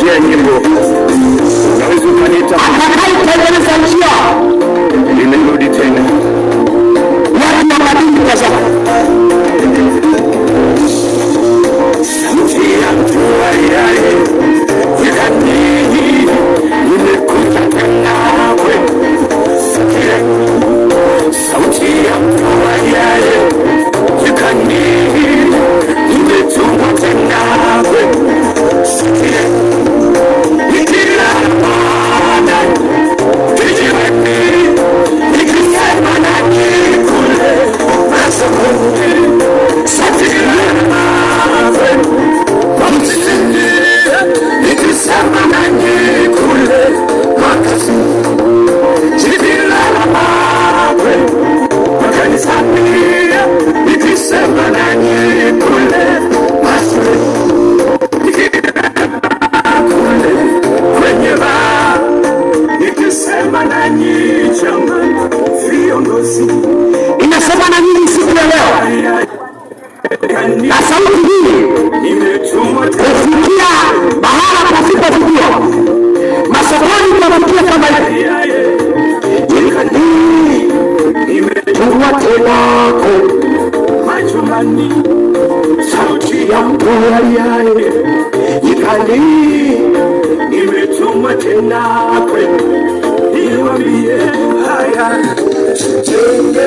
kupitia nyimbo. Unaweza ukaniita atakayetengeneza njia. Nimerudi tena. Watu wa madini tazama. Sauti ya mtu aliaye jikani nimekuja nawe. Sauti ya mtu aliaye jikani nimetumwa nawe. Nikila mana kijiweni nikisema nanyi kule masokoni. Sauti ya nawe mamsini nikisema nanyi kule makasini. Nikila nawe makanisani nikisema nanyi kule masokoni. Inasema na nini siku ya leo? Na sauti hii kufikia bahala pasipofikiwa. Masokoni tunafikia kama hivi. Nimetumwa tena majumbani. Sauti ya mtu aliaye jikani nimetumwa tena kwenu. Niwaambie haya, tutende